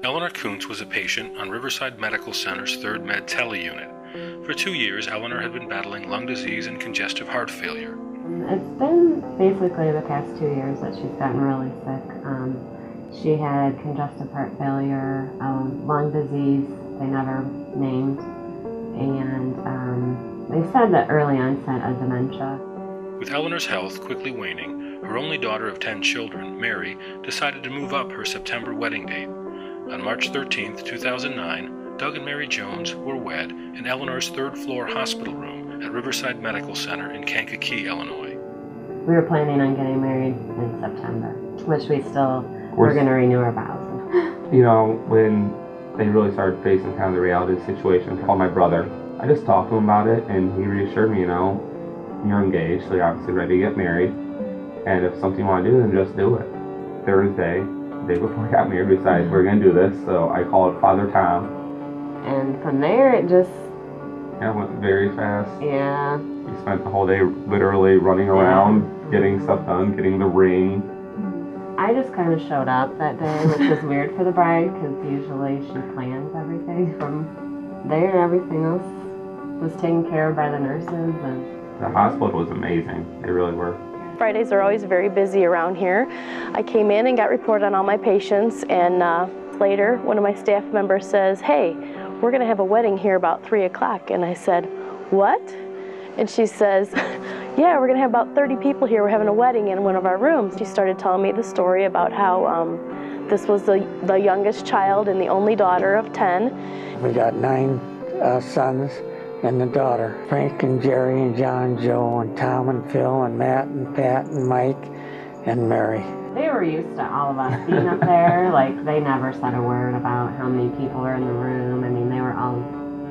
Eleanor Kuntz was a patient on Riverside Medical Center's 3rd Med Tele unit. For 2 years, Eleanor had been battling lung disease and congestive heart failure. It's been basically the past 2 years that she's gotten really sick. She had congestive heart failure, lung disease they never named, and they said that early onset of dementia. With Eleanor's health quickly waning, her only daughter of 10 children, Mary, decided to move up her September wedding date. On March 13, 2009, Doug and Mary Jones were wed in Eleanor's 3rd-floor hospital room at Riverside Medical Center in Kankakee, Illinois. We were planning on getting married in September, which we still were going to renew our vows. You know, when they really started facing kind of the reality of the situation, I called my brother. I just talked to him about it, and he reassured me, you know, you're engaged, so you're obviously ready to get married, and if something you want to do, then just do it. Thursday, the day before I got married, we decided we're going to do this, so I called Father Tom. And from there, it just... Yeah, it went very fast. Yeah. We spent the whole day literally running around, getting stuff done, getting the ring. I just kind of showed up that day, which was weird for the bride, because usually she plans everything from there. Everything else was taken care of by the nurses. And the hospital was amazing. They really were. Fridays are always very busy around here. I came in and got reported on all my patients, and later one of my staff members says, "Hey, we're going to have a wedding here about 3 o'clock. And I said, "What?" And she says, "Yeah, we're going to have about 30 people here. We're having a wedding in one of our rooms." She started telling me the story about how this was the youngest child and the only daughter of 10. We got 9 sons and a daughter. Frank and Jerry and John, Joe and Tom and Phil and Matt and Pat and Mike and Mary. They were used to all of us being up there. Like, they never said a word about how many people were in the room. I mean, they were all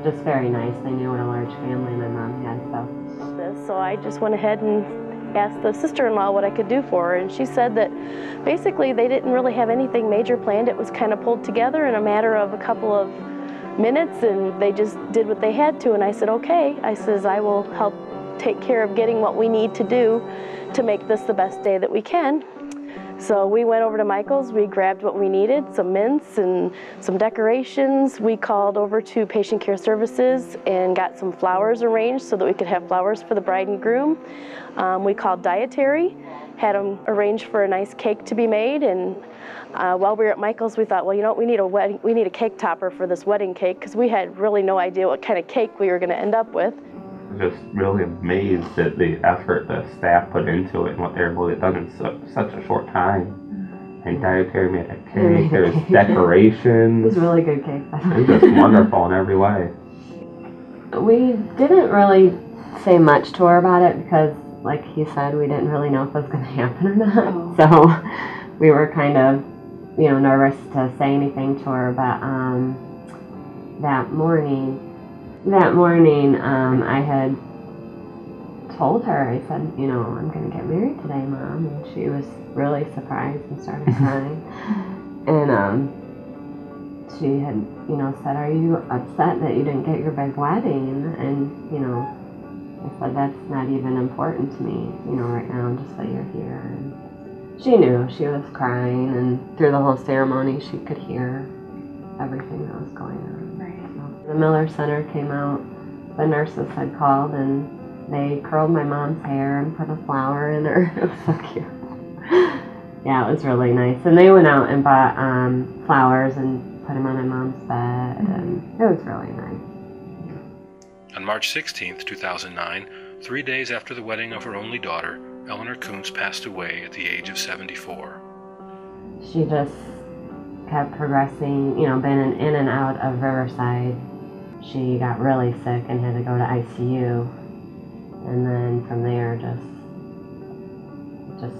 just very nice. They knew what a large family my mom had, So I just went ahead and asked the sister-in-law what I could do for her, and she said that basically they didn't really have anything major planned. It was kind of pulled together in a matter of a couple of minutes, and they just did what they had to. And I said, okay. I says, I will help take care of getting what we need to do to make this the best day that we can. So we went over to Michael's, we grabbed what we needed, some mints and some decorations. We called over to Patient Care Services and got some flowers arranged so that we could have flowers for the bride and groom. We called Dietary, had them arranged for a nice cake to be made, and while we were at Michael's, we thought, well, you know what, we need a cake topper for this wedding cake, because we had really no idea what kind of cake we were going to end up with. Just really amazed at the effort the staff put into it and what they were able to get done in such a short time. And Dietary made a cake, there was decorations. It was really good cake. It was just wonderful in every way. We didn't really say much to her about it because, like he said, we didn't really know if it was going to happen or not. Oh. So we were kind of, nervous to say anything to her. But that morning, I had told her, I said, I'm going to get married today, Mom. And she was really surprised and started crying. And she had, said, are you upset that you didn't get your big wedding? And, I said, that's not even important to me, right now, just that you're here. And she knew. She was crying, and through the whole ceremony, she could hear everything that was going on. The Miller Center came out, the nurses had called, and they curled my mom's hair and put a flower in her. It was so cute. Yeah, it was really nice. And they went out and bought flowers and put them on my mom's bed, and it was really nice. On March 16, 2009, 3 days after the wedding of her only daughter, Eleanor Kuntz passed away at the age of 74. She just kept progressing, been in and out of Riverside. She got really sick and had to go to ICU, and then from there just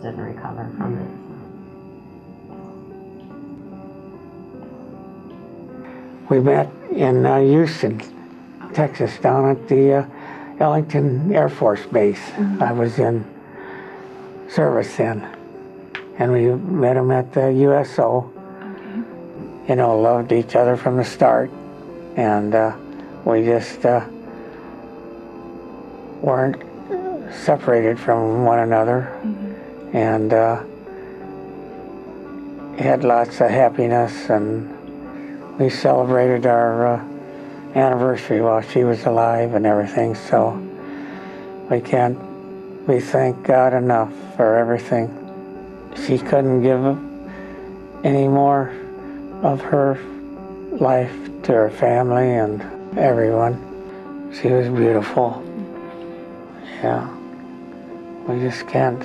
didn't recover from it. We met in Houston, Texas, down at the Ellington Air Force Base. I was in service then, and we met him at the USO. Loved each other from the start, and we just weren't separated from one another, and had lots of happiness and we celebrated our anniversary while she was alive and everything, so we thank God enough for everything. She couldn't give any more of her life to her family and everyone. She was beautiful. Yeah. We just can't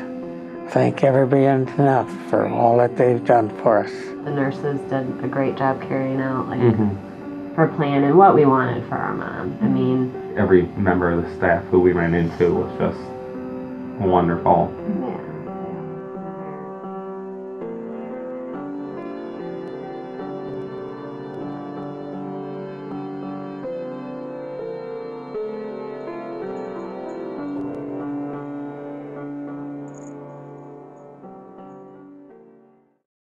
thank everybody enough for all that they've done for us. The nurses did a great job carrying out her plan and what we wanted for our mom. I mean, every member of the staff who we ran into was just wonderful. Yeah.